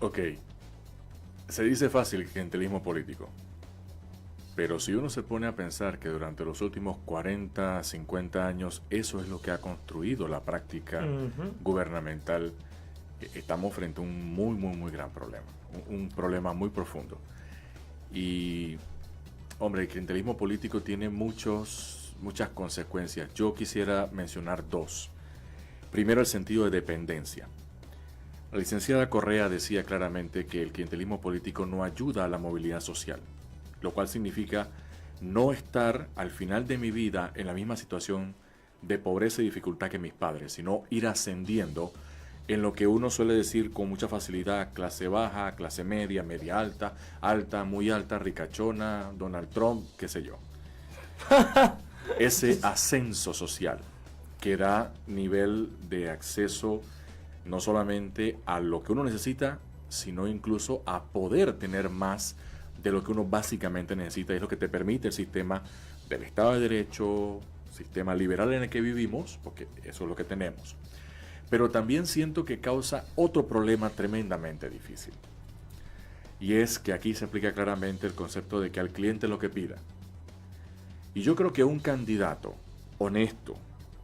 Ok, se dice fácil clientelismo político, pero si uno se pone a pensar que durante los últimos 40, 50 años eso es lo que ha construido la práctica Ujú. gubernamental, estamos frente a un muy, muy, muy gran problema, un problema muy profundo. Y, hombre, el clientelismo político tiene muchas consecuencias. Yo quisiera mencionar dos. Primero, el sentido de dependencia. La licenciada Correa decía claramente que el clientelismo político no ayuda a la movilidad social, lo cual significa no estar al final de mi vida en la misma situación de pobreza y dificultad que mis padres, sino ir ascendiendo en lo que uno suele decir con mucha facilidad: clase baja, clase media, media alta, alta, muy alta, ricachona, Donald Trump, qué sé yo. Ese ascenso social que da nivel de acceso no solamente a lo que uno necesita, sino incluso a poder tener más de lo que uno básicamente necesita. Y es lo que te permite el sistema del Estado de Derecho, sistema liberal en el que vivimos, porque eso es lo que tenemos. Pero también siento que causa otro problema tremendamente difícil. Y es que aquí se aplica claramente el concepto de que al cliente lo que pida. Y yo creo que un candidato honesto,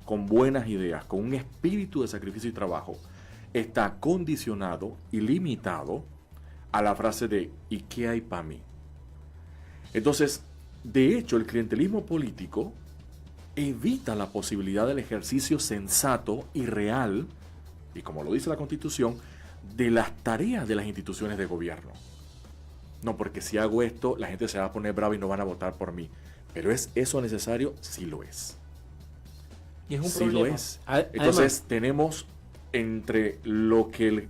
con buenas ideas, con un espíritu de sacrificio y trabajo, está condicionado y limitado a la frase de ¿y qué hay para mí? Entonces, de hecho, el clientelismo político evita la posibilidad del ejercicio sensato y real, y como lo dice la Constitución, de las tareas de las instituciones de gobierno. No, porque si hago esto, la gente se va a poner brava y no van a votar por mí. Pero ¿es eso necesario? Sí lo es. Y es un Sí lo problema. es. Además, Entonces tenemos entre lo que el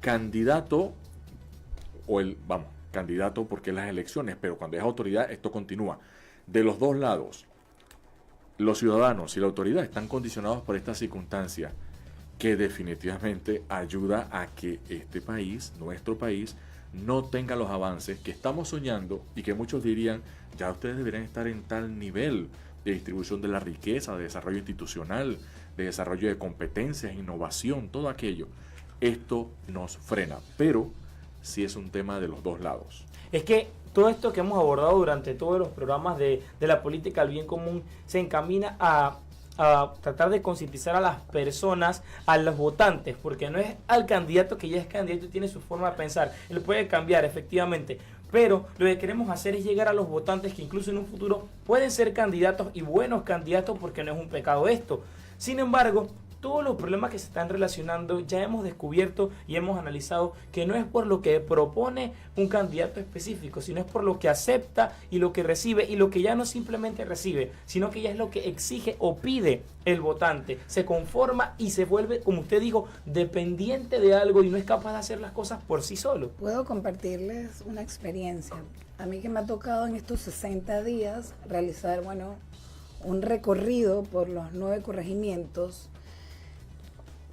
candidato, o el, vamos, candidato porque es las elecciones, pero cuando es autoridad esto continúa. De los dos lados, los ciudadanos y la autoridad están condicionados por esta circunstancia que definitivamente ayuda a que este país, nuestro país, no tenga los avances que estamos soñando y que muchos dirían, ya ustedes deberían estar en tal nivel de distribución de la riqueza, de desarrollo institucional, de desarrollo de competencias, innovación, todo aquello. Esto nos frena, pero sí es un tema de los dos lados. es que todo esto que hemos abordado durante todos los programas de la política del bien común se encamina a tratar de concientizar a las personas, a los votantes, porque no es al candidato que ya es candidato y tiene su forma de pensar, él puede cambiar efectivamente, pero lo que queremos hacer es llegar a los votantes que incluso en un futuro pueden ser candidatos y buenos candidatos, porque no es un pecado esto. Sin embargo, todos los problemas que se están relacionando ya hemos descubierto y hemos analizado que no es por lo que propone un candidato específico, sino es por lo que acepta y lo que recibe, y lo que ya no simplemente recibe, sino que ya es lo que exige o pide el votante. Se conforma y se vuelve, como usted dijo, dependiente de algo y no es capaz de hacer las cosas por sí solo. Puedo compartirles una experiencia. A mí que me ha tocado en estos 60 días realizar, bueno, un recorrido por los 9 corregimientos.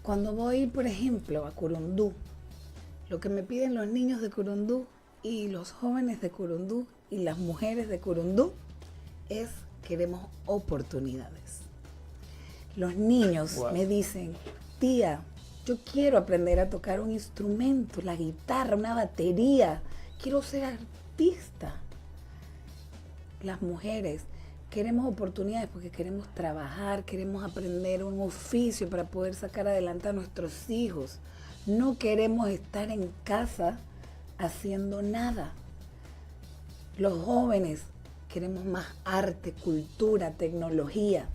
Cuando voy, por ejemplo, a Curundú, lo que me piden los niños de Curundú y los jóvenes de Curundú y las mujeres de Curundú es: queremos oportunidades. Los niños me dicen: tía, yo quiero aprender a tocar un instrumento, la guitarra, una batería, quiero ser artista. Las mujeres: queremos oportunidades porque queremos trabajar, queremos aprender un oficio para poder sacar adelante a nuestros hijos. No queremos estar en casa haciendo nada. Los jóvenes queremos más arte, cultura, tecnología.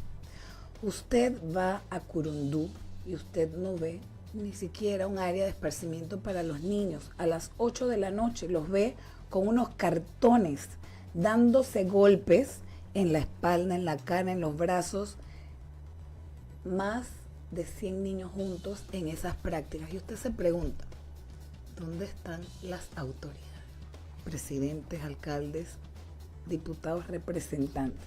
Usted va a Curundú y usted no ve ni siquiera un área de esparcimiento para los niños. A las 8 de la noche los ve con unos cartones dándose golpes en la espalda, en la cara, en los brazos. Más de 100 niños juntos en esas prácticas. Y usted se pregunta: ¿dónde están las autoridades? Presidentes, alcaldes, diputados, representantes.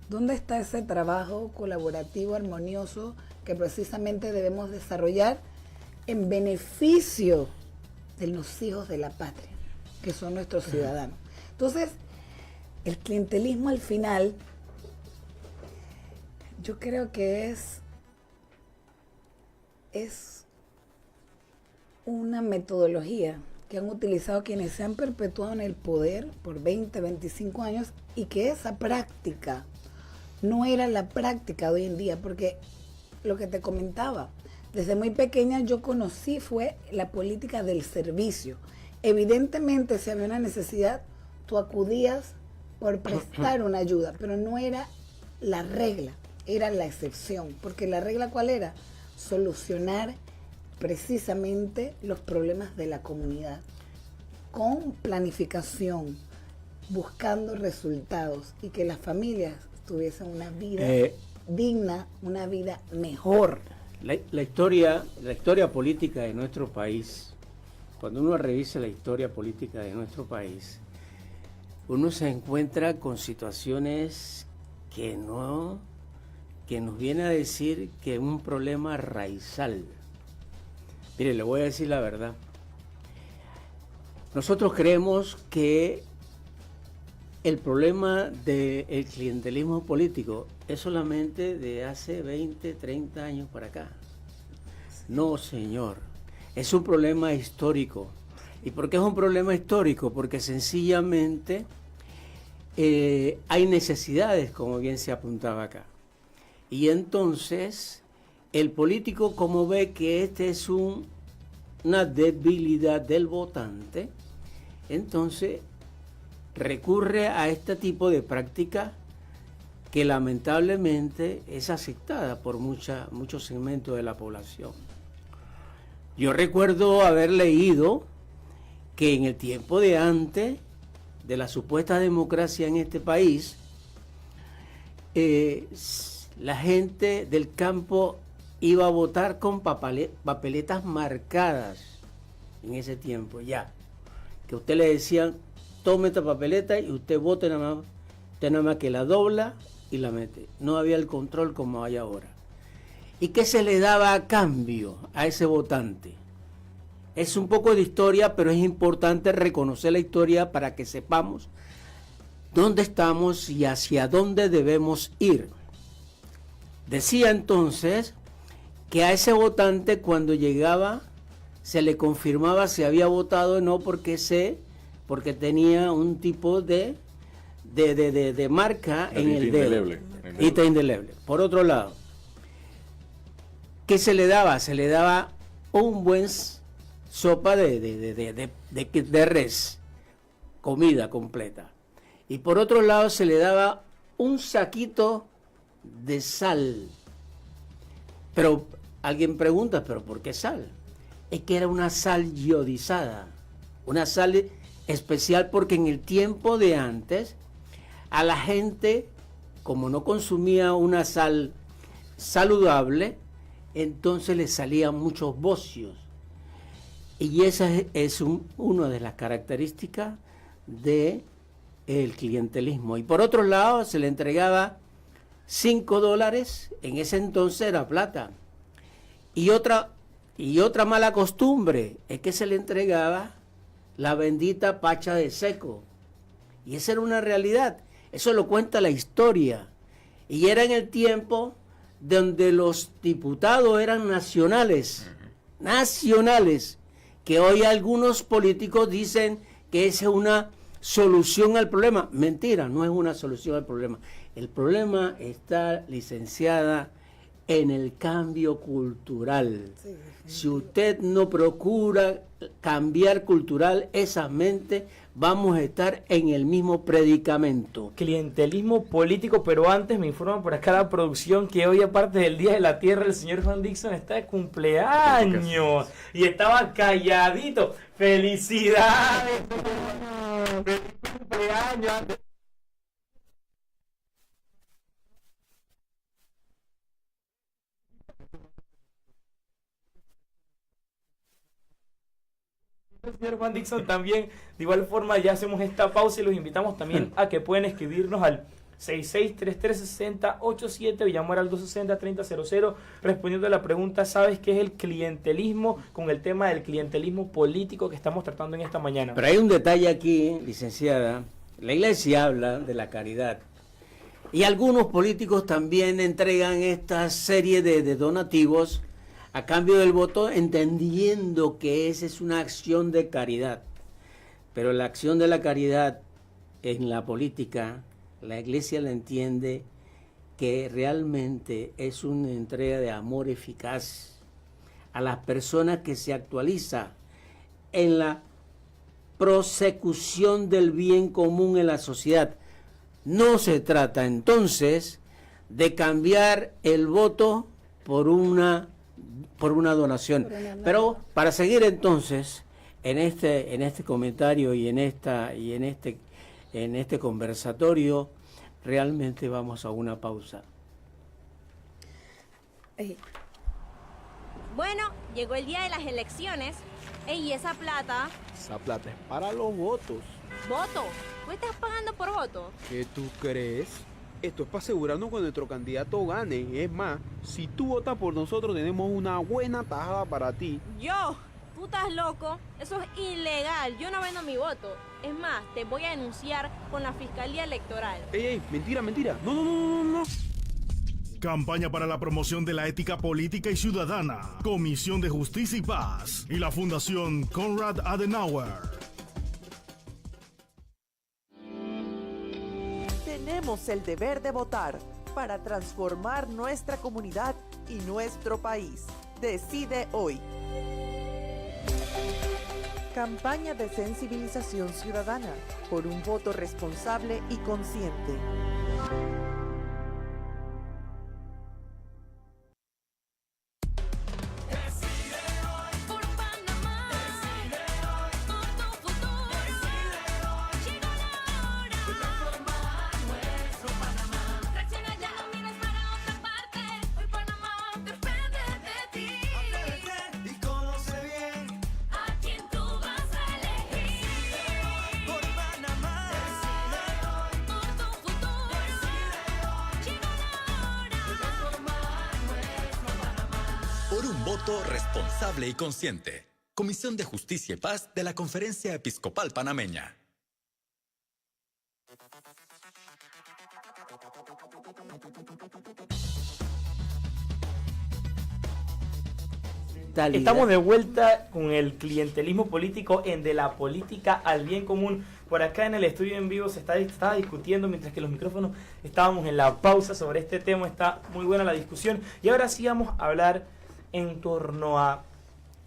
¿Dónde está ese trabajo colaborativo, armonioso, que precisamente debemos desarrollar en beneficio de los hijos de la patria, que son nuestros ciudadanos? Entonces, el clientelismo al final, yo creo que es una metodología que han utilizado quienes se han perpetuado en el poder por 20, 25 años y que esa práctica no era la práctica de hoy en día, porque lo que te comentaba, desde muy pequeña yo conocí fue la política del servicio. Evidentemente, si había una necesidad, tú acudías por prestar una ayuda, pero no era la regla, era la excepción, porque la regla ¿cuál era? Solucionar precisamente los problemas de la comunidad con planificación, buscando resultados y que las familias tuviesen una vida digna, una vida mejor. La historia política de nuestro país, cuando uno revisa la historia política de nuestro país, uno se encuentra con situaciones que nos viene a decir que es un problema raizal. Mire, le voy a decir la verdad. Nosotros creemos que el problema del clientelismo político es solamente de hace 20, 30 años para acá. No, señor. Es un problema histórico. ¿Y por qué es un problema histórico? Porque sencillamente hay necesidades, como bien se apuntaba acá. Y entonces, el político, como ve que este es una debilidad del votante, entonces recurre a este tipo de práctica que lamentablemente es aceptada por muchos segmentos de la población. Yo recuerdo haber leído que en el tiempo de antes de la supuesta democracia en este país, la gente del campo iba a votar con papeletas marcadas en ese tiempo ya. Que usted le decían, tome esta papeleta y usted vote nada más que la dobla y la mete. No había el control como hay ahora. ¿Y qué se le daba a cambio a ese votante? Es un poco de historia, pero es importante reconocer la historia para que sepamos dónde estamos y hacia dónde debemos ir. Decía entonces que a ese votante cuando llegaba se le confirmaba si había votado o no porque tenía un tipo de marca en el dedo. Indeleble. Indeleble. Por otro lado, ¿qué se le daba? Se le daba un buen sopa de res, comida completa. Y por otro lado se le daba un saquito de sal. Pero alguien pregunta, ¿pero por qué sal? Es que era una sal iodizada, una sal especial porque en el tiempo de antes a la gente, como no consumía una sal saludable, entonces le salían muchos bocios. Y esa es una de las características del clientelismo. Y por otro lado se le entregaba $5, en ese entonces era plata. Y otra mala costumbre es que se le entregaba la bendita pacha de seco. Y esa era una realidad. Eso lo cuenta la historia. Y era en el tiempo donde los diputados eran nacionales, que hoy algunos políticos dicen que esa es una solución al problema. Mentira, no es una solución al problema. El problema está, licenciada, en el cambio cultural. Sí, si usted no procura cambiar cultural esa mente, vamos a estar en el mismo predicamento. Clientelismo político, pero antes me informa por acá la producción que hoy, aparte del Día de la Tierra, el señor Juan Dixon está de cumpleaños y estaba calladito. ¡Felicidades! ¡Feliz cumpleaños! Señor Juan Dixon, también de igual forma ya hacemos esta pausa y los invitamos también a que pueden escribirnos al 66336087 Villamuera al 260-3000 respondiendo a la pregunta, ¿sabes qué es el clientelismo? Con el tema del clientelismo político que estamos tratando en esta mañana. Pero hay un detalle aquí, licenciada. La iglesia habla de la caridad y algunos políticos también entregan esta serie de donativos a cambio del voto, entendiendo que esa es una acción de caridad. Pero la acción de la caridad en la política, la Iglesia la entiende que realmente es una entrega de amor eficaz a las personas que se actualiza en la prosecución del bien común en la sociedad. No se trata entonces de cambiar el voto por una donación. Pero para seguir entonces en este comentario y en este conversatorio, realmente vamos a una pausa. Bueno, llegó el día de las elecciones. Ey, ¿y esa plata? Esa plata es para los votos. ¿Voto? ¿Tú estás pagando por voto? ¿Qué tú crees? Esto es para asegurarnos que nuestro candidato gane. Es más, si tú votas por nosotros, tenemos una buena tajada para ti. ¿Yo? ¿Tú estás loco? Eso es ilegal. Yo no vendo mi voto. Es más, te voy a denunciar con la Fiscalía Electoral. Ey, mentira. No. Campaña para la promoción de la ética política y ciudadana. Comisión de Justicia y Paz. Y la Fundación Konrad Adenauer. Tenemos el deber de votar para transformar nuestra comunidad y nuestro país. Decide hoy. Campaña de sensibilización ciudadana por un voto responsable y consciente. Por un voto responsable y consciente. Comisión de Justicia y Paz de la Conferencia Episcopal Panameña. Estamos de vuelta con el clientelismo político en De la Política al Bien Común. Por acá en el estudio en vivo se estaba discutiendo, mientras que los micrófonos estábamos en la pausa sobre este tema. Está muy buena la discusión. Y ahora sí vamos a hablar en torno a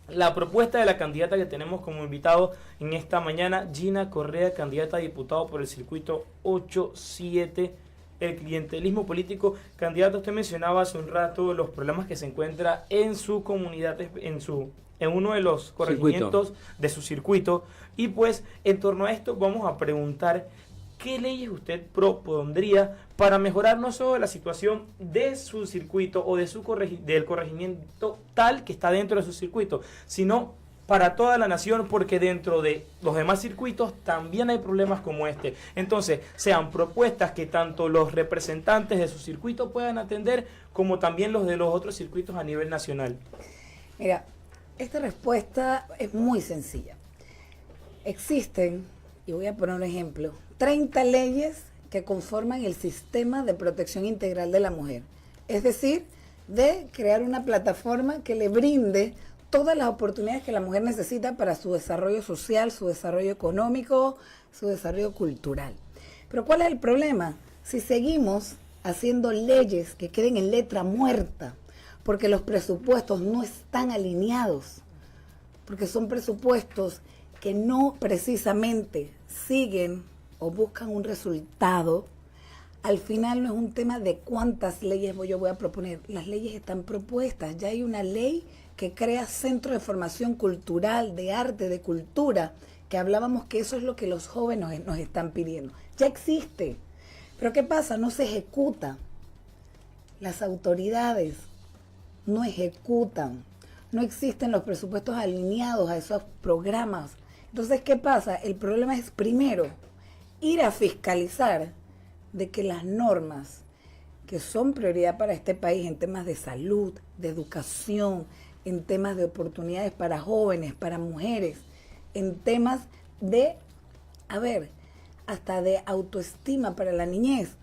la propuesta de la candidata que tenemos como invitado en esta mañana, Gina Correa, candidata a diputado por el circuito 8-7. El clientelismo político. Candidato, usted mencionaba hace un rato los problemas que se encuentra en su comunidad, en uno de los corregimientos de su circuito. Y pues, en torno a esto, vamos a preguntar qué leyes usted propondría para mejorar no solo la situación de su circuito o de del corregimiento tal que está dentro de su circuito, sino para toda la nación, porque dentro de los demás circuitos también hay problemas como este. Entonces, sean propuestas que tanto los representantes de su circuito puedan atender, como también los de los otros circuitos a nivel nacional. Mira, esta respuesta es muy sencilla. Existen, y voy a poner un ejemplo, 30 leyes que conforman el sistema de protección integral de la mujer. Es decir, de crear una plataforma que le brinde todas las oportunidades que la mujer necesita para su desarrollo social, su desarrollo económico, su desarrollo cultural. Pero ¿cuál es el problema? Si seguimos haciendo leyes que queden en letra muerta, porque los presupuestos no están alineados, porque son presupuestos que no precisamente siguen o buscan un resultado, al final no es un tema de cuántas leyes yo voy a proponer. Las leyes están propuestas, ya hay una ley que crea centros de formación cultural, de arte, de cultura, que hablábamos que eso es lo que los jóvenes nos están pidiendo. Ya existe. Pero ¿qué pasa? No se ejecuta. Las autoridades no ejecutan. No existen los presupuestos alineados a esos programas. Entonces, ¿qué pasa? El problema es, primero, ir a fiscalizar de que las normas que son prioridad para este país en temas de salud, de educación, en temas de oportunidades para jóvenes, para mujeres, en temas de, hasta de autoestima para la niñez,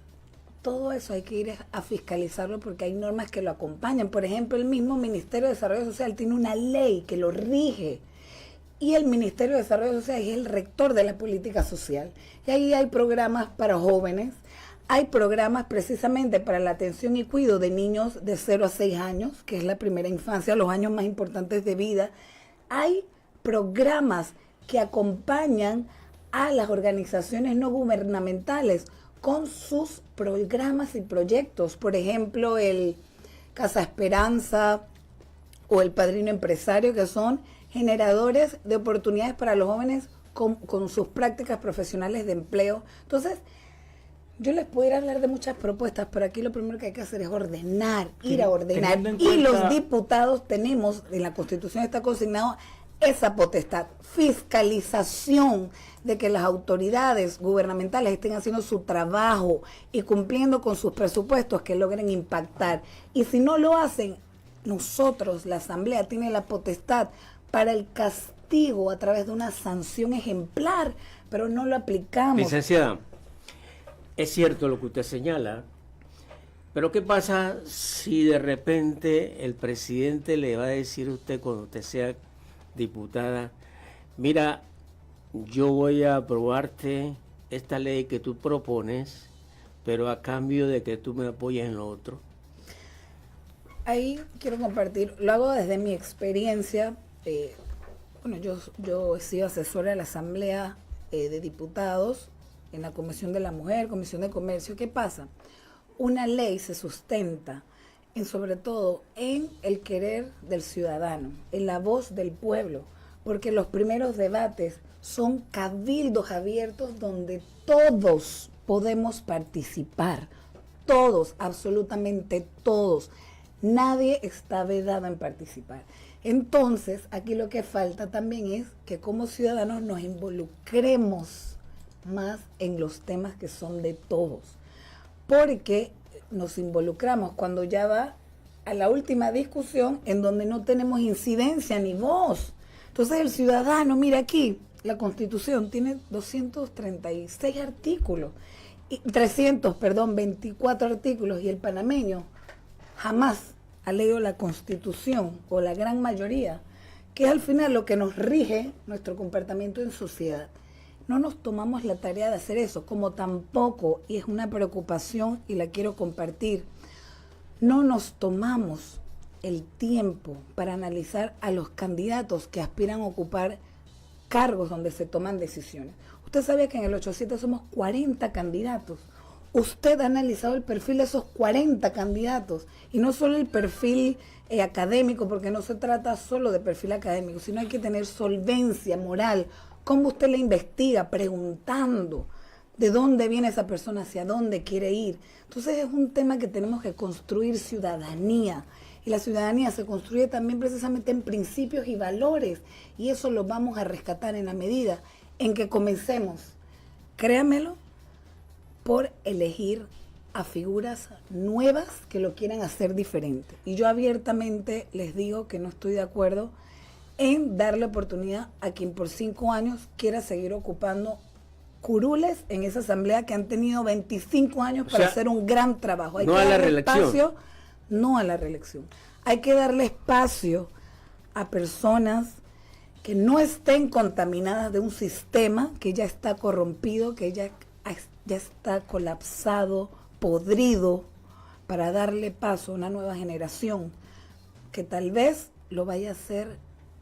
todo eso hay que ir a fiscalizarlo porque hay normas que lo acompañan. Por ejemplo, el mismo Ministerio de Desarrollo Social tiene una ley que lo rige. Y el Ministerio de Desarrollo Social es el rector de la política social. Y ahí hay programas para jóvenes, hay programas precisamente para la atención y cuidado de niños de 0 a 6 años, que es la primera infancia, los años más importantes de vida. Hay programas que acompañan a las organizaciones no gubernamentales con sus programas y proyectos. Por ejemplo, el Casa Esperanza o el Padrino Empresario, que son generadores de oportunidades para los jóvenes con sus prácticas profesionales de empleo. Entonces, yo les pudiera hablar de muchas propuestas, pero aquí lo primero que hay que hacer es ordenar, ir a ordenar. Y los diputados tenemos, en la Constitución está consignado esa potestad, fiscalización de que las autoridades gubernamentales estén haciendo su trabajo y cumpliendo con sus presupuestos que logren impactar. Y si no lo hacen, nosotros, la Asamblea, tiene la potestad para el castigo a través de una sanción ejemplar, pero no lo aplicamos. Licenciada, es cierto lo que usted señala, pero ¿qué pasa si de repente el presidente le va a decir a usted cuando usted sea diputada, mira, yo voy a aprobarte esta ley que tú propones, pero a cambio de que tú me apoyes en lo otro? Ahí quiero compartir, lo hago desde mi experiencia. Bueno, yo he sido asesora de la Asamblea de Diputados en la Comisión de la Mujer, Comisión de Comercio. ¿Qué pasa? Una ley se sustenta sobre todo en el querer del ciudadano, en la voz del pueblo, porque los primeros debates son cabildos abiertos donde todos podemos participar, todos, absolutamente todos. Nadie está vedado en participar. Entonces, aquí lo que falta también es que como ciudadanos nos involucremos más en los temas que son de todos, porque nos involucramos cuando ya va a la última discusión en donde no tenemos incidencia ni voz. Entonces el ciudadano, mira aquí, la Constitución tiene 236 artículos, 24 artículos, y el panameño jamás ha leído la Constitución, o la gran mayoría, que es al final lo que nos rige nuestro comportamiento en sociedad. No nos tomamos la tarea de hacer eso, como tampoco, y es una preocupación y la quiero compartir, no nos tomamos el tiempo para analizar a los candidatos que aspiran a ocupar cargos donde se toman decisiones. Usted sabía que en el 87 somos 40 candidatos. Usted ha analizado el perfil de esos 40 candidatos, y no solo el perfil académico, porque no se trata solo de perfil académico, sino hay que tener solvencia moral. ¿Cómo usted le investiga? Preguntando de dónde viene esa persona, hacia dónde quiere ir. Entonces es un tema que tenemos que construir ciudadanía. Y la ciudadanía se construye también precisamente en principios y valores. Y eso lo vamos a rescatar en la medida en que comencemos, créanmelo, por elegir a figuras nuevas que lo quieran hacer diferente. Y yo abiertamente les digo que no estoy de acuerdo en darle oportunidad a quien por 5 años quiera seguir ocupando curules en esa asamblea que han tenido 25 años para hacer un gran trabajo. Hay no que a la darle reelección. Espacio, no a la reelección. Hay que darle espacio a personas que no estén contaminadas de un sistema que ya está corrompido, que ya está colapsado, podrido, para darle paso a una nueva generación que tal vez lo vaya a hacer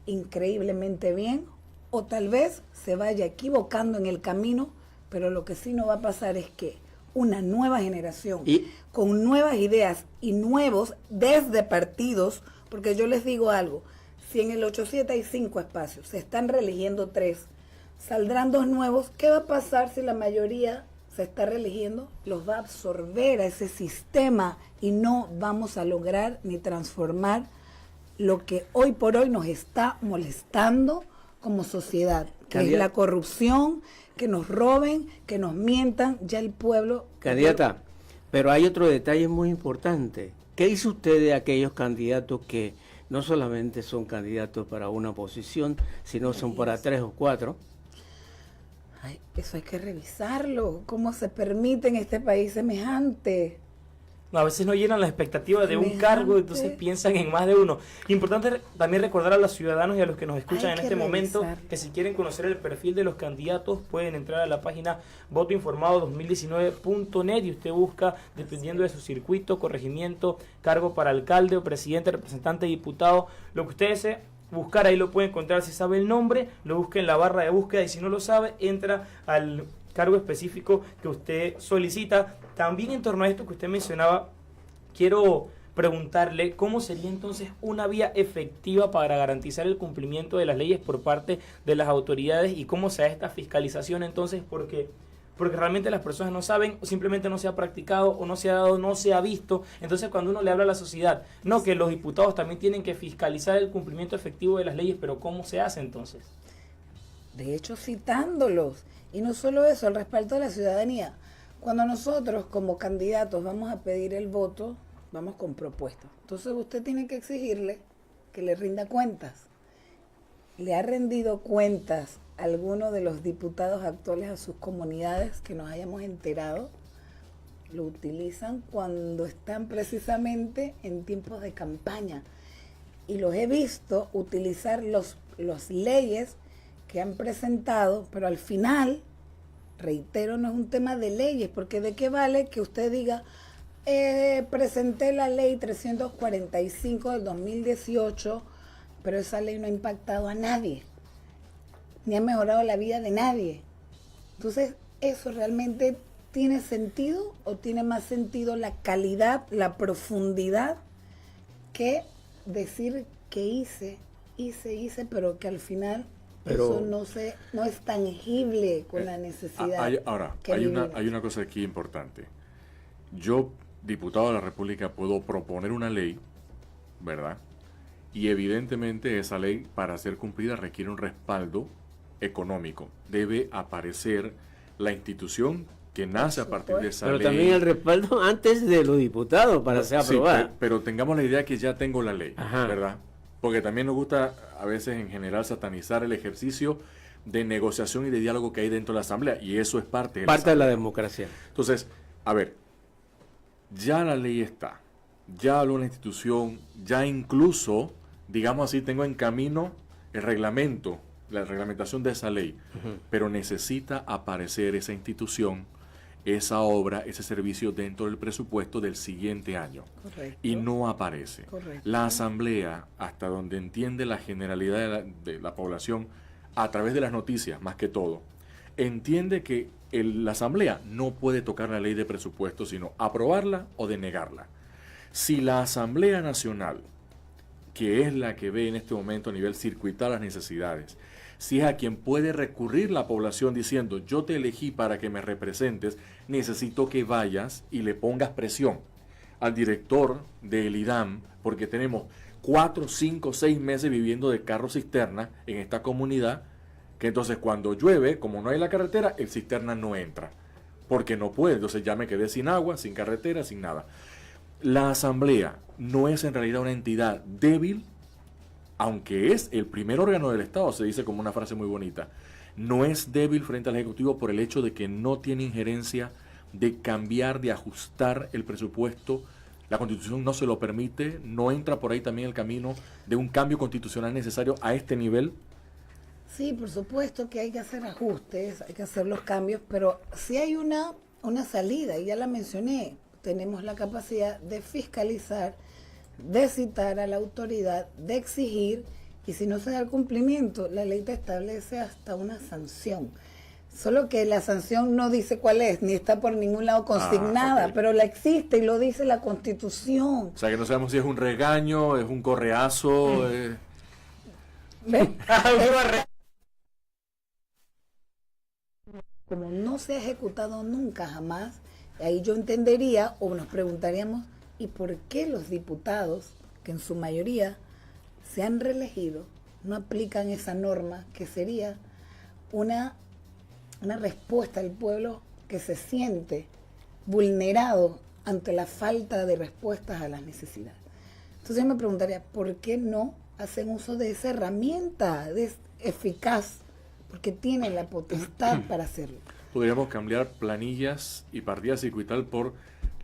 increíblemente bien, o tal vez se vaya equivocando en el camino, pero lo que sí no va a pasar es que una nueva generación con nuevas ideas y nuevos desde partidos, porque yo les digo algo, si en el 87 hay 5 espacios, se están reeligiendo 3, saldrán 2 nuevos, ¿qué va a pasar si la mayoría se está reeligiendo? Los va a absorber a ese sistema y no vamos a lograr ni transformar lo que hoy por hoy nos está molestando como sociedad, que es la corrupción, que nos roben, que nos mientan, ya el pueblo... Candidata, pero hay otro detalle muy importante. ¿Qué dice usted de aquellos candidatos que no solamente son candidatos para una posición, sino son para 3 o 4? Ay, eso hay que revisarlo. ¿Cómo se permite en este país semejante? No, a veces no llenan las expectativas de un cargo, entonces piensan en más de uno. Importante también recordar a los ciudadanos y a los que nos escuchan en este momento que si quieren conocer el perfil de los candidatos pueden entrar a la página votoinformado2019.net y usted busca, dependiendo de su circuito, corregimiento, cargo para alcalde o presidente, representante, diputado, lo que usted desee buscar, ahí lo puede encontrar. Si sabe el nombre, lo busca en la barra de búsqueda y si no lo sabe, entra al cargo específico que usted solicita. También en torno a esto que usted mencionaba, quiero preguntarle cómo sería entonces una vía efectiva para garantizar el cumplimiento de las leyes por parte de las autoridades y cómo se da esta fiscalización entonces, porque realmente las personas no saben, o simplemente no se ha practicado, o no se ha dado, no se ha visto. Entonces cuando uno le habla a la sociedad, no, que los diputados también tienen que fiscalizar el cumplimiento efectivo de las leyes, pero ¿cómo se hace entonces? De hecho, citándolos. Y no solo eso, el respaldo de la ciudadanía. Cuando nosotros como candidatos vamos a pedir el voto, vamos con propuestas. Entonces usted tiene que exigirle que le rinda cuentas. ¿Le ha rendido cuentas a alguno de los diputados actuales a sus comunidades que nos hayamos enterado? Lo utilizan cuando están precisamente en tiempos de campaña. Y los he visto utilizar las leyes que han presentado, pero al final, reitero, no es un tema de leyes, porque ¿de qué vale que usted diga, presenté la ley 345 del 2018, pero esa ley no ha impactado a nadie, ni ha mejorado la vida de nadie? Entonces, ¿eso realmente tiene sentido o tiene más sentido la calidad, la profundidad, que decir que hice, pero que al final eso no es tangible con la necesidad? Hay una cosa aquí importante. Yo, diputado de la República, puedo proponer una ley, ¿verdad? Y evidentemente esa ley, para ser cumplida, requiere un respaldo económico. Debe aparecer la institución que nace a partir de esa ley. Pero también el respaldo antes de los diputados para ser aprobada. Sí, pero tengamos la idea que ya tengo la ley, ¿verdad? Porque también nos gusta a veces en general satanizar el ejercicio de negociación y de diálogo que hay dentro de la Asamblea, y eso es parte de la democracia. Entonces, a ver, ya la ley está, ya habló la institución, ya incluso, digamos así, tengo en camino el reglamento, la reglamentación de esa ley, pero necesita aparecer esa institución, esa obra, ese servicio dentro del presupuesto del siguiente año. Correcto. Y no aparece. Correcto. La Asamblea, hasta donde entiende la generalidad de la población, a través de las noticias más que todo, entiende que la Asamblea no puede tocar la ley de presupuesto, sino aprobarla o denegarla. Si la Asamblea Nacional, que es la que ve en este momento a nivel circuital las necesidades, si es a quien puede recurrir la población diciendo, yo te elegí para que me representes, necesito que vayas y le pongas presión al director del IDAM, porque tenemos 4, 5, 6 meses viviendo de carro cisterna en esta comunidad, que entonces cuando llueve, como no hay la carretera, el cisterna no entra, porque no puede, entonces ya me quedé sin agua, sin carretera, sin nada. La Asamblea no es en realidad una entidad débil, aunque es el primer órgano del Estado, se dice como una frase muy bonita, no es débil frente al Ejecutivo por el hecho de que no tiene injerencia de cambiar, de ajustar el presupuesto. La Constitución no se lo permite, no entra por ahí también el camino de un cambio constitucional necesario a este nivel. Sí, por supuesto que hay que hacer ajustes, hay que hacer los cambios, pero sí hay una salida, y ya la mencioné. Tenemos la capacidad de fiscalizar, de citar a la autoridad, de exigir, y si no se da el cumplimiento, la ley te establece hasta una sanción. Solo que la sanción no dice cuál es, ni está por ningún lado consignada, pero la existe y lo dice la Constitución. O sea, que no sabemos si es un regaño, es un correazo. Como no se ha ejecutado nunca, jamás, ahí yo entendería o nos preguntaríamos, ¿y por qué los diputados, que en su mayoría se han reelegido, no aplican esa norma que sería una respuesta al pueblo que se siente vulnerado ante la falta de respuestas a las necesidades? Entonces yo me preguntaría, ¿por qué no hacen uso de esa herramienta eficaz porque tiene la potestad para hacerlo. Podríamos cambiar planillas y partida circuital por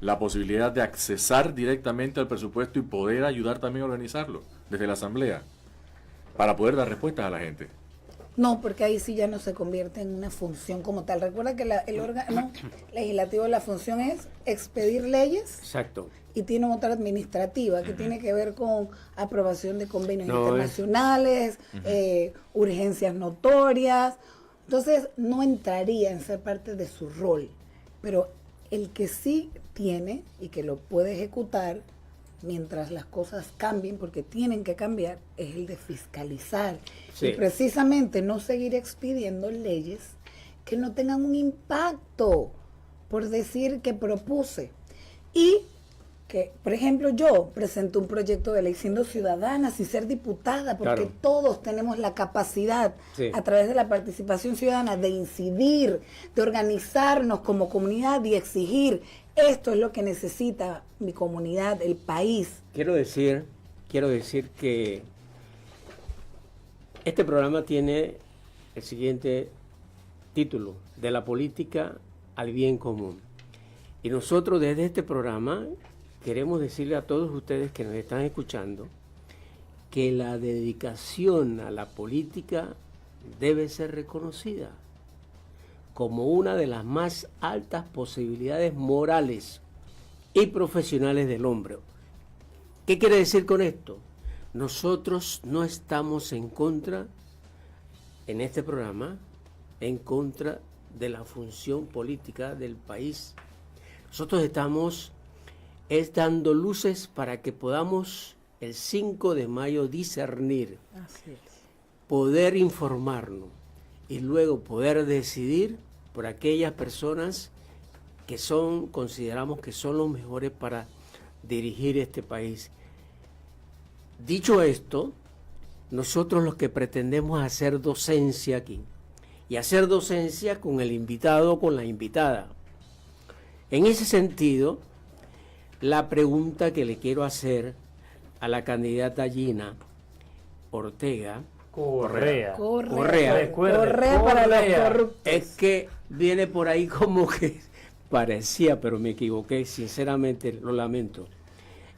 la posibilidad de accesar directamente al presupuesto y poder ayudar también a organizarlo desde la Asamblea para poder dar respuestas a la gente. No, porque ahí sí ya no se convierte en una función como tal. Recuerda que el órgano legislativo, la función es expedir leyes. Exacto. Y tiene otra administrativa que tiene que ver con aprobación de convenios internacionales, urgencias notorias. Entonces no entraría en ser parte de su rol. Pero el que sí tiene y que lo puede ejecutar mientras las cosas cambien, porque tienen que cambiar, es el de fiscalizar. Sí. Y precisamente no seguir expidiendo leyes que no tengan un impacto, por decir que propuse. Y que, por ejemplo, yo presenté un proyecto de ley siendo ciudadana, sin ser diputada, porque Claro. todos tenemos la capacidad, Sí. a través de la participación ciudadana, de incidir, de organizarnos como comunidad y exigir. Esto es lo que necesita mi comunidad, el país. Quiero decir que este programa tiene el siguiente título: de la política al bien común. Y nosotros desde este programa queremos decirle a todos ustedes que nos están escuchando que la dedicación a la política debe ser reconocida como una de las más altas posibilidades morales y profesionales del hombre. ¿Qué quiere decir con esto? Nosotros no estamos en contra, en este programa, en contra de la función política del país. Nosotros estamos dando luces para que podamos el 5 de mayo discernir, Así es. poder informarnos y luego poder decidir por aquellas personas que consideramos que son los mejores para dirigir este país. Dicho esto, nosotros los que pretendemos hacer docencia aquí, y hacer docencia con el invitado o con la invitada. En ese sentido, la pregunta que le quiero hacer a la candidata Gina Ortega Correa. Correa. Recuerde, Correa para los Correa. corruptos. es que viene por ahí como que parecía, pero me equivoqué, sinceramente lo lamento.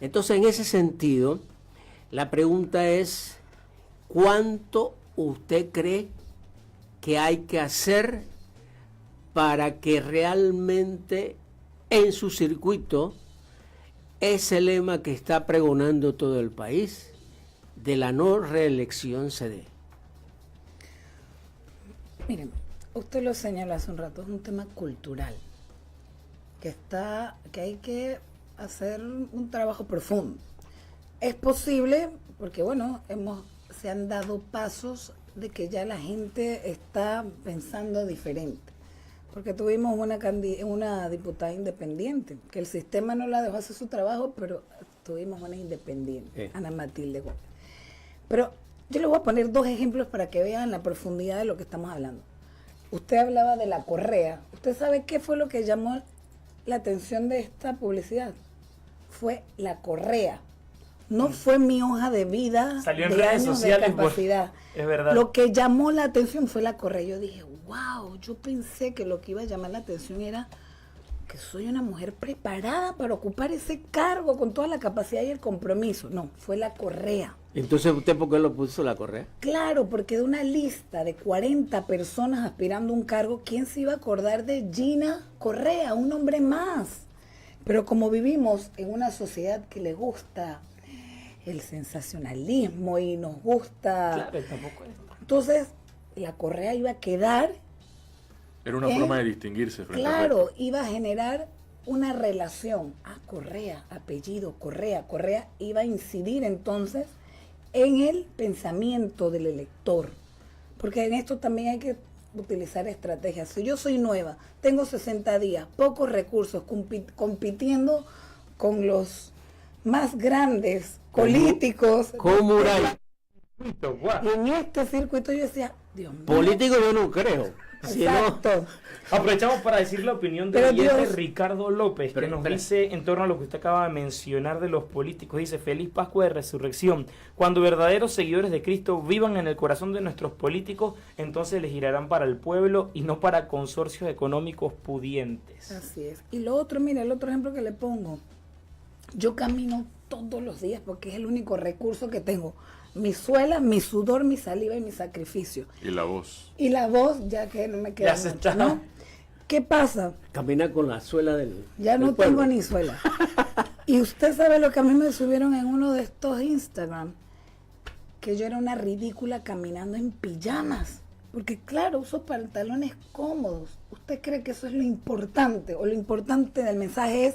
Entonces, en ese sentido, la pregunta es: ¿cuánto usted cree que hay que hacer para que realmente en su circuito ese lema que está pregonando todo el país de la no reelección se dé? Miren, usted lo señaló hace un rato, es un tema cultural que hay que hacer un trabajo profundo. Es posible porque, bueno, se han dado pasos de que ya la gente está pensando diferente. Porque tuvimos una diputada independiente, que el sistema no la dejó hacer su trabajo, pero tuvimos una independiente, Ana Matilde Gómez. Pero yo les voy a poner 2 ejemplos para que vean la profundidad de lo que estamos hablando. Usted hablaba de la Correa. ¿Usted sabe qué fue lo que llamó la atención de esta publicidad? Fue la Correa. No fue mi hoja de vida, Salió en de redes años sociales, de capacidad. es verdad. Lo que llamó la atención fue la Correa. Yo dije, wow, yo pensé que lo que iba a llamar la atención era que soy una mujer preparada para ocupar ese cargo con toda la capacidad y el compromiso. No, fue la Correa. Entonces, ¿usted por qué lo puso la Correa? Claro, porque de una lista de 40 personas aspirando a un cargo, ¿quién se iba a acordar de Gina Correa, un hombre más? Pero como vivimos en una sociedad que le gusta el sensacionalismo y nos gusta... Claro, tampoco es. Entonces, la Correa iba a quedar... Era una forma de distinguirse frente al Claro, resto. iba a generar una relación. Correa, apellido, Correa. Correa iba a incidir entonces en el pensamiento del elector. Porque en esto también hay que utilizar estrategias. Si yo soy nueva, tengo 60 días, pocos recursos, compitiendo con los más grandes políticos. Comunal. Y en este circuito yo decía, Dios mío. Político yo no creo. Si no, Exacto. Aprovechamos para decir la opinión Pero del oyente Dios- Ricardo López, que Pero, nos espera. dice en torno a lo que usted acaba de mencionar de los políticos. Dice: feliz Pascua de Resurrección. Cuando verdaderos seguidores de Cristo vivan en el corazón de nuestros políticos, entonces les girarán para el pueblo y no para consorcios económicos pudientes. Así es. Y lo otro, mira, el otro ejemplo que le pongo. Yo camino todos los días porque es el único recurso que tengo. Mi suela, mi sudor, mi saliva y mi sacrificio. Y la voz. Y la voz, ya que no me queda Ya se mucho, está. ¿no? ¿Qué pasa? camina con la suela del Ya del no pueblo. tengo ni suela. Y usted sabe lo que a mí me subieron en uno de estos Instagram, que yo era una ridícula caminando en pijamas. Porque claro, uso pantalones cómodos. ¿Usted cree que eso es lo importante? O lo importante del mensaje es,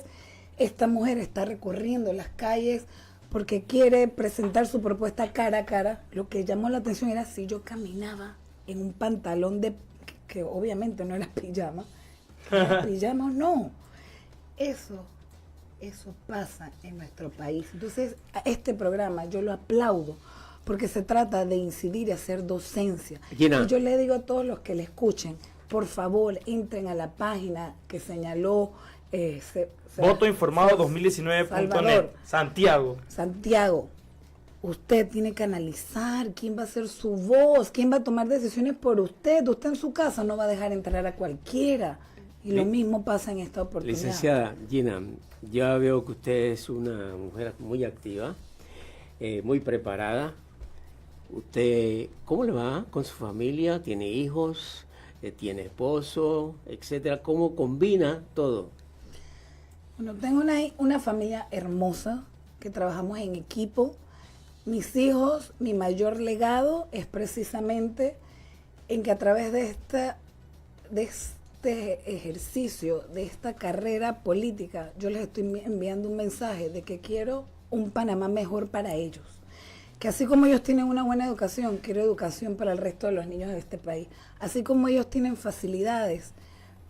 esta mujer está recorriendo las calles porque quiere presentar su propuesta cara a cara. Lo que llamó la atención era si yo caminaba en un pantalón que obviamente no era pijama. Era pijama o no. Eso pasa en nuestro país. Entonces, a este programa yo lo aplaudo porque se trata de incidir y hacer docencia. Gina. Y yo le digo a todos los que le escuchen, por favor, entren a la página que señaló Votoinformado Salvador. 2019.net. Santiago. Santiago, usted tiene que analizar quién va a ser su voz, quién va a tomar decisiones por usted. Usted en su casa no va a dejar entrar a cualquiera. Y lo mismo pasa en esta oportunidad. Licenciada Gina, ya veo que usted es una mujer muy activa, muy preparada. ¿Usted cómo le va con su familia? ¿Tiene hijos? ¿Tiene esposo? Etcétera. ¿Cómo combina todo? Bueno, tengo una familia hermosa que trabajamos en equipo. Mis hijos, mi mayor legado es precisamente en que a través de este ejercicio, de esta carrera política, yo les estoy enviando un mensaje de que quiero un Panamá mejor para ellos. Que así como ellos tienen una buena educación, quiero educación para el resto de los niños de este país. Así como ellos tienen facilidades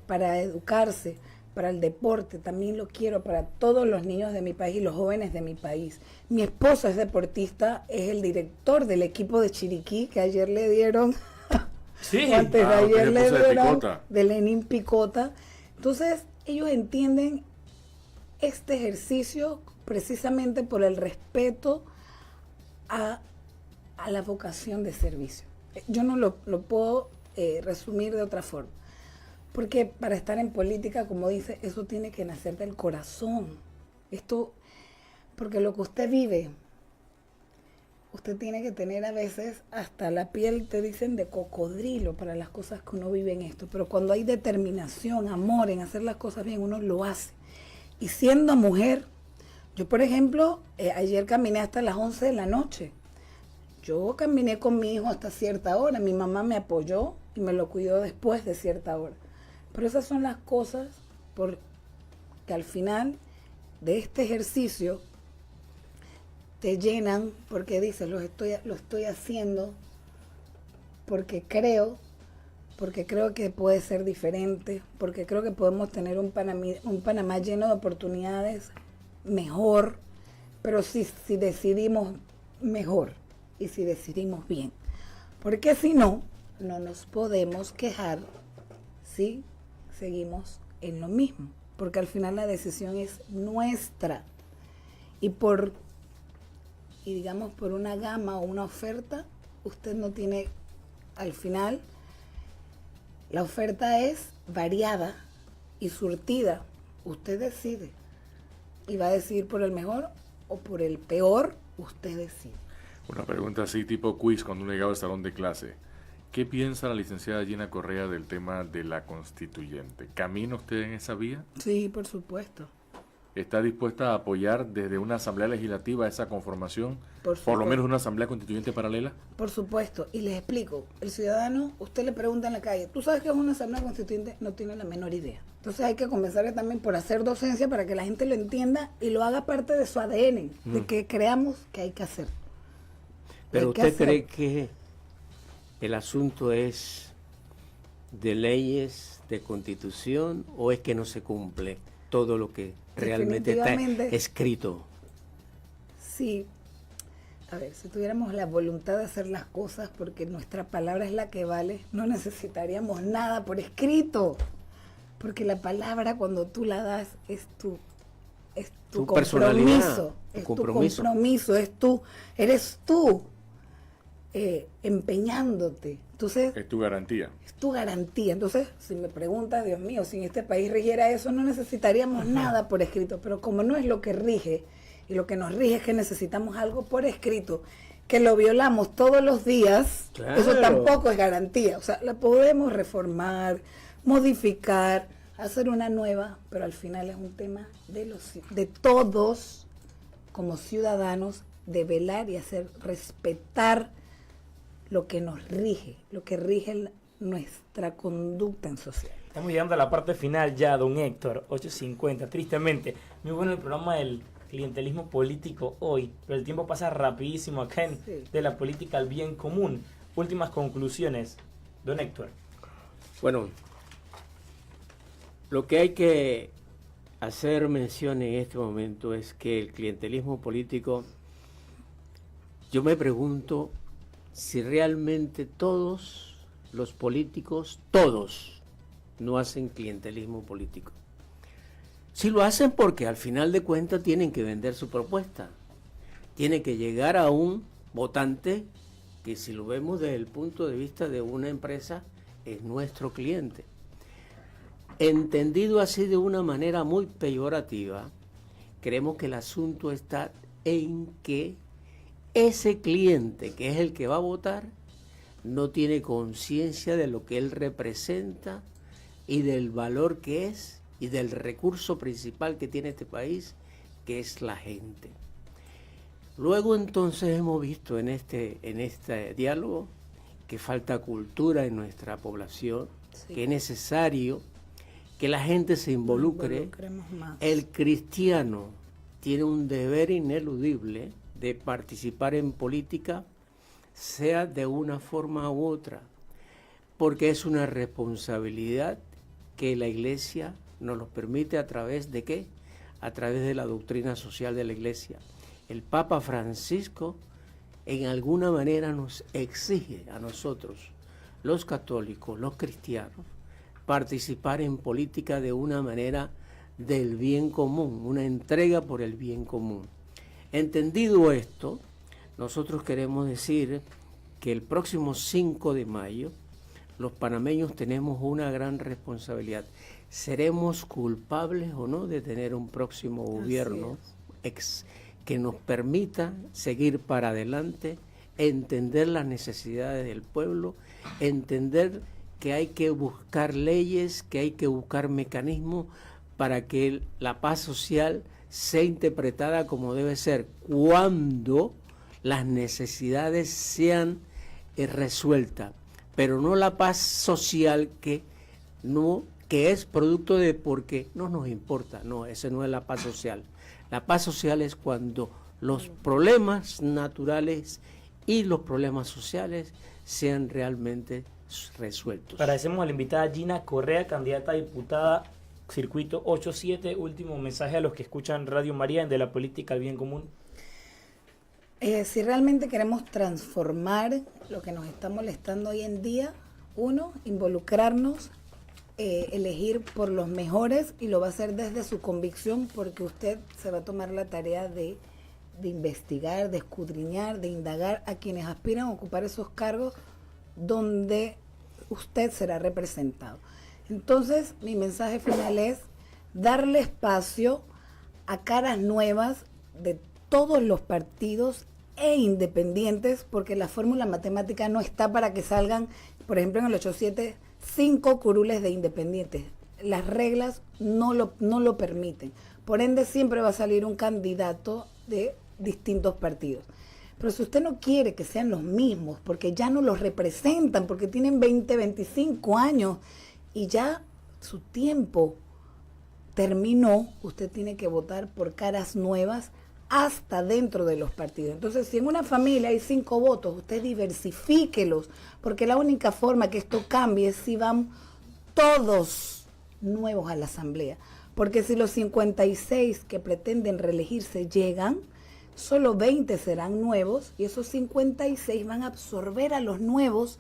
para educarse, para el deporte, también lo quiero para todos los niños de mi país y los jóvenes de mi país. Mi esposo es deportista, es el director del equipo de Chiriquí, que ayer le dieron, Sí. o antes de Ah, usted ayer es le esposa de dieron, Picota. de Lenín Picota. Entonces, ellos entienden este ejercicio precisamente por el respeto a la vocación de servicio. Yo no lo puedo resumir de otra forma. Porque para estar en política, como dice, eso tiene que nacer del corazón. Porque lo que usted vive, usted tiene que tener a veces hasta la piel, te dicen, de cocodrilo para las cosas que uno vive en esto. Pero cuando hay determinación, amor en hacer las cosas bien, uno lo hace. Y siendo mujer, yo por ejemplo, ayer caminé hasta las 11 de la noche. Yo caminé con mi hijo hasta cierta hora. Mi mamá me apoyó y me lo cuidó después de cierta hora. Pero esas son las cosas que al final de este ejercicio te llenan porque dices, lo estoy haciendo porque creo que puede ser diferente, porque creo que podemos tener un Panamá lleno de oportunidades mejor, pero si decidimos mejor y si decidimos bien. Porque si no, no nos podemos quejar si seguimos en lo mismo, porque al final la decisión es nuestra. Y digamos por una gama o una oferta, usted no tiene, al final, la oferta es variada y surtida. Usted decide. Y va a decidir por el mejor o por el peor, usted decide. Una pregunta así tipo quiz cuando uno llegaba al salón de clase. ¿Qué piensa la licenciada Gina Correa del tema de la constituyente? ¿Camina usted en esa vía? Sí, por supuesto. ¿Está dispuesta a apoyar desde una asamblea legislativa esa conformación? Por Por lo supuesto. menos una asamblea constituyente paralela. Por supuesto, y les explico, el ciudadano, usted le pregunta en la calle, ¿tú sabes qué es una asamblea constituyente? No tiene la menor idea. Entonces hay que comenzar también por hacer docencia para que la gente lo entienda y lo haga parte de su ADN, de que creamos que hay que hacer. Pero Hay que ¿usted hacer. cree que el asunto es de leyes, de constitución, o es que no se cumple todo lo que realmente está Definitivamente. escrito? Sí, A ver, si tuviéramos la voluntad de hacer las cosas porque nuestra palabra es la que vale, no necesitaríamos nada por escrito. Porque la palabra cuando tú la das es tu personalidad, compromiso, eres tú empeñándote. Entonces, Es tu garantía. es tu garantía. Entonces, si me preguntas, Dios mío, si en este país rigiera eso, no necesitaríamos nada por escrito. Pero como no es lo que rige, y lo que nos rige es que necesitamos algo por escrito, que lo violamos todos los días, Claro. eso tampoco es garantía. O sea, la podemos reformar, modificar, hacer una nueva, pero al final es un tema de todos como ciudadanos, de velar y hacer respetar lo que nos rige, lo que rige nuestra conducta en sociedad. Estamos llegando a la parte final ya, don Héctor, 8:50. Tristemente, muy bueno el programa del clientelismo político hoy, pero el tiempo pasa rapidísimo acá en Sí. De la política al bien común. Últimas conclusiones, don Héctor. Bueno, lo que hay que hacer mención en este momento es que el clientelismo político, yo me pregunto si realmente todos los políticos, todos, no hacen clientelismo político. Si lo hacen porque al final de cuentas tienen que vender su propuesta, tienen que llegar a un votante que, si lo vemos desde el punto de vista de una empresa, es nuestro cliente. Entendido así de una manera muy peyorativa, creemos que el asunto está en que ese cliente, que es el que va a votar, no tiene conciencia de lo que él representa y del valor que es y del recurso principal que tiene este país, que es la gente. Luego entonces hemos visto en este diálogo que falta cultura en nuestra población, Sí. que es necesario que la gente se involucre. Involucremos más. El cristiano tiene un deber ineludible de participar en política, sea de una forma u otra, porque es una responsabilidad que la Iglesia nos lo permite. ¿A través de qué? A través de la doctrina social de la Iglesia. El Papa Francisco en alguna manera nos exige a nosotros, los católicos, los cristianos, participar en política de una manera del bien común, una entrega por el bien común. Entendido esto, nosotros queremos decir que el próximo 5 de mayo los panameños tenemos una gran responsabilidad. ¿Seremos culpables o no de tener un próximo gobierno que nos permita seguir para adelante, entender las necesidades del pueblo, entender que hay que buscar leyes, que hay que buscar mecanismos para que la paz social sea interpretada como debe ser, cuando las necesidades sean resueltas, pero no la paz social que es producto de porque no nos importa. No, esa no es la paz social. La paz social es cuando los problemas naturales y los problemas sociales sean realmente resueltos. Agradecemos a la invitada Gina Correa, candidata a diputada Circuito 87. Último mensaje a los que escuchan Radio María en De la Política al Bien Común. Si realmente queremos transformar lo que nos está molestando hoy en día, uno, involucrarnos, elegir por los mejores, y lo va a hacer desde su convicción, porque usted se va a tomar la tarea de investigar, de escudriñar, de indagar a quienes aspiran a ocupar esos cargos donde usted será representado. Entonces, mi mensaje final es darle espacio a caras nuevas de todos los partidos e independientes, porque la fórmula matemática no está para que salgan, por ejemplo, en el 87, 5 curules de independientes. Las reglas no lo permiten. Por ende, siempre va a salir un candidato de distintos partidos. Pero si usted no quiere que sean los mismos, porque ya no los representan, porque tienen 20, 25 años y ya su tiempo terminó, usted tiene que votar por caras nuevas hasta dentro de los partidos. Entonces, si en una familia hay 5 votos, usted diversifíquelos, porque la única forma que esto cambie es si van todos nuevos a la asamblea. Porque si los 56 que pretenden reelegirse llegan, solo 20 serán nuevos y esos 56 van a absorber a los nuevos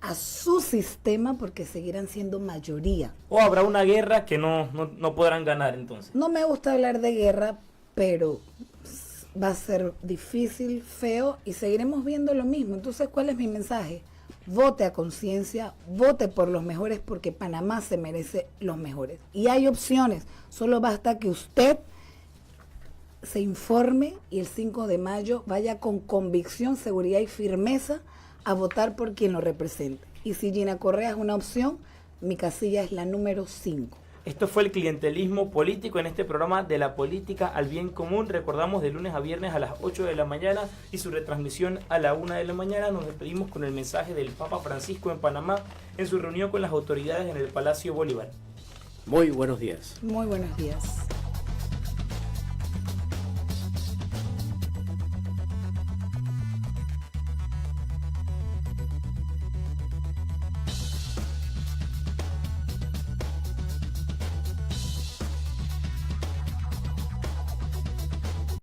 a su sistema porque seguirán siendo mayoría. O habrá una guerra que no podrán ganar entonces. No me gusta hablar de guerra, pero va a ser difícil, feo y seguiremos viendo lo mismo. Entonces, ¿cuál es mi mensaje? Vote a conciencia, vote por los mejores porque Panamá se merece los mejores. Y hay opciones, solo basta que usted se informe y el 5 de mayo vaya con convicción, seguridad y firmeza a votar por quien lo represente. Y si Gina Correa es una opción, mi casilla es la número 5. Esto fue el clientelismo político en este programa de la política al bien común. Recordamos de lunes a viernes a las 8 de la mañana y su retransmisión a la 1 de la mañana. Nos despedimos con el mensaje del Papa Francisco en Panamá en su reunión con las autoridades en el Palacio Bolívar. Muy buenos días. Muy buenos días.